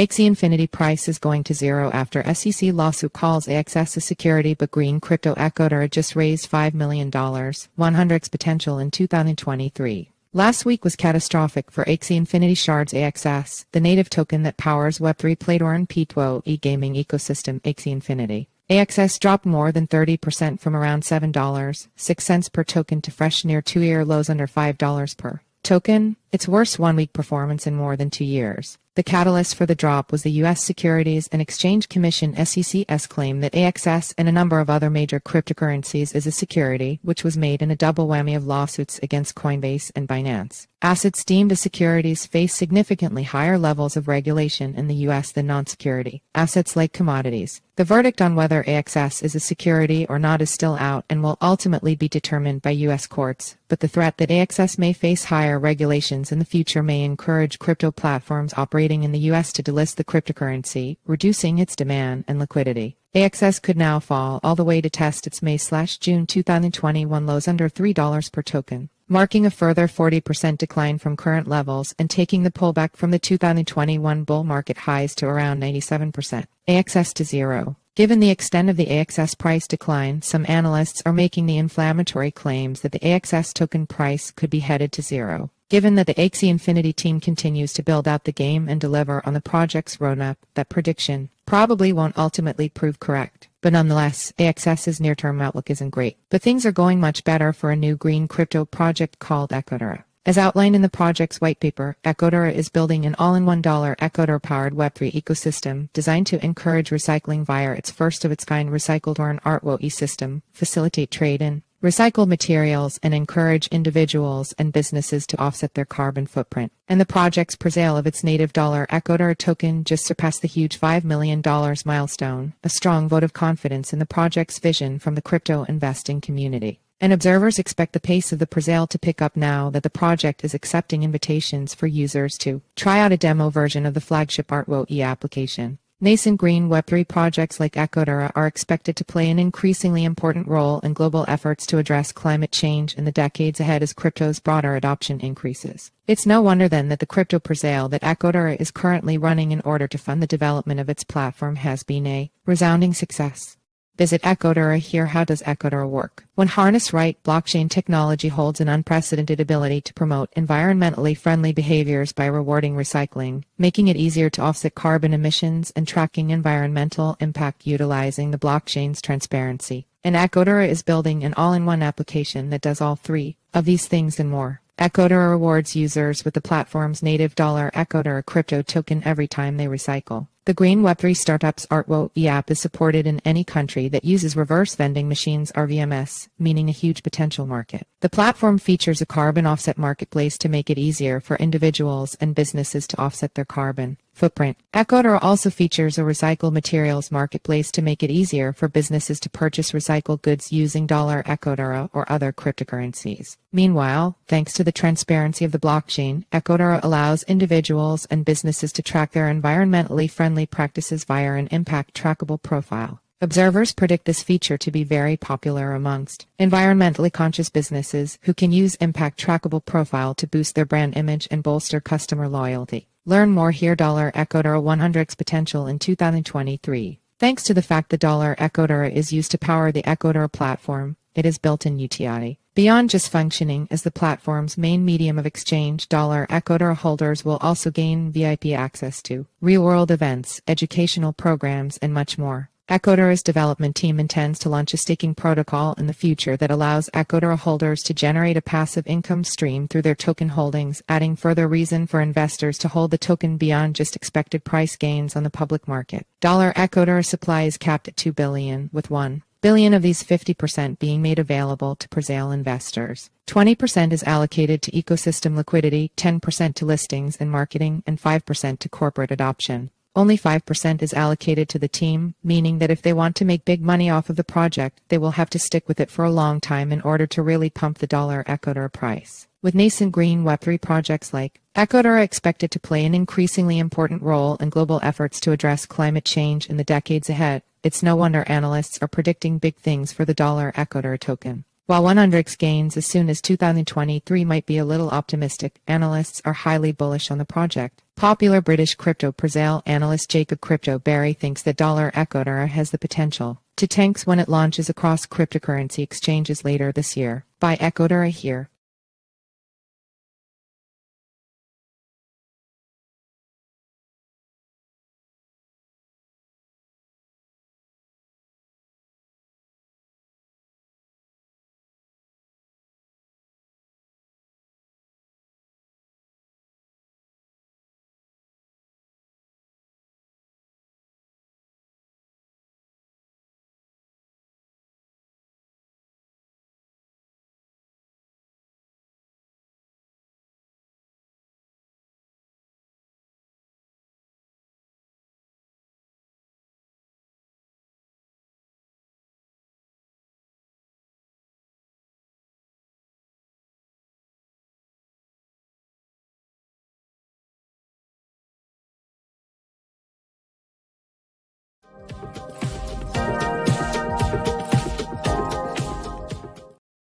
Axie Infinity price is going to zero after SEC lawsuit calls AXS a security, but green crypto ecoterra just raised $5 million, 100x potential in 2023. Last week was catastrophic for Axie Infinity Shards AXS, the native token that powers Web3 Playdoor P2O e-gaming ecosystem Axie Infinity. AXS dropped more than 30% from around $7.06 per token to fresh near two-year lows under $5 per token, its worst one-week performance in more than 2 years. The catalyst for the drop was the U.S. Securities and Exchange Commission SEC's claim that AXS and a number of other major cryptocurrencies is a security, which was made in a double whammy of lawsuits against Coinbase and Binance. Assets deemed as securities face significantly higher levels of regulation in the U.S. than non-security assets like commodities. The verdict on whether AXS is a security or not is still out and will ultimately be determined by U.S. courts, but the threat that AXS may face higher regulations in the future may encourage crypto platforms operating in the U.S. to delist the cryptocurrency, reducing its demand and liquidity. AXS could now fall all the way to test its May/June 2021 lows under $3 per token, marking a further 40% decline from current levels and taking the pullback from the 2021 bull market highs to around 97%. AXS to zero. Given the extent of the AXS price decline, some analysts are making the inflammatory claims that the AXS token price could be headed to zero. Given that the Axie Infinity team continues to build out the game and deliver on the project's roadmap, that prediction probably won't ultimately prove correct. But nonetheless, AXS's near-term outlook isn't great. But things are going much better for a new green crypto project called ecoterra. As outlined in the project's white paper, ecoterra is building an all-in-one ecoterra-powered Web3 ecosystem designed to encourage recycling via its first-of-its-kind recycled or an ARTWO system, facilitate trade in recycled materials, and encourage individuals and businesses to offset their carbon footprint. And the project's pre-sale of its native ecoterra token just surpassed the huge $5 million milestone, a strong vote of confidence in the project's vision from the crypto investing community. And observers expect the pace of the pre-sale to pick up now that the project is accepting invitations for users to try out a demo version of the flagship ARTWO application. Nascent green Web3 projects like ecoterra are expected to play an increasingly important role in global efforts to address climate change in the decades ahead as crypto's broader adoption increases. It's no wonder then that the crypto pre-sale that ecoterra is currently running in order to fund the development of its platform has been a resounding success. Visit ecoterra here. How does ecoterra work? When harnessed right, blockchain technology holds an unprecedented ability to promote environmentally friendly behaviors by rewarding recycling, making it easier to offset carbon emissions and tracking environmental impact utilizing the blockchain's transparency. And ecoterra is building an all-in-one application that does all three of these things and more. ecoterra rewards users with the platform's native ecoterra crypto token every time they recycle. The green Web3 startup's ARTWO app is supported in any country that uses reverse vending machines (RVMS), meaning a huge potential market. The platform features a carbon offset marketplace to make it easier for individuals and businesses to offset their carbon footprint. ecoterra also features a recycled materials marketplace to make it easier for businesses to purchase recycled goods using ecoterra or other cryptocurrencies. Meanwhile, thanks to the transparency of the blockchain, ecoterra allows individuals and businesses to track their environmentally friendly practices via an impact trackable profile. Observers predict this feature to be very popular amongst environmentally conscious businesses who can use impact trackable profile to boost their brand image and bolster customer loyalty. Learn more here. ecoterra 100x potential in 2023. Thanks to the fact that ecoterra is used to power the ecoterra platform, it is built in UTI. Beyond just functioning as the platform's main medium of exchange, ecoterra holders will also gain VIP access to real-world events, educational programs, and much more. ecoterra's development team intends to launch a staking protocol in the future that allows ecoterra holders to generate a passive income stream through their token holdings, adding further reason for investors to hold the token beyond just expected price gains on the public market. ecoterra supply is capped at 2 billion, with 1 billion of these 50% being made available to pre-sale investors. 20% is allocated to ecosystem liquidity, 10% to listings and marketing, and 5% to corporate adoption. Only 5% is allocated to the team, meaning that if they want to make big money off of the project, they will have to stick with it for a long time in order to really pump the ecoterra price. With nascent green Web3 projects like ecoterra expected to play an increasingly important role in global efforts to address climate change in the decades ahead, it's no wonder analysts are predicting big things for the ecoterra token. While 100x gains as soon as 2023 might be a little optimistic, analysts are highly bullish on the project. Popular British crypto presale analyst Jacob Crypto Barry thinks that ecoterra has the potential to tank when it launches across cryptocurrency exchanges later this year. Buy ecoterra here.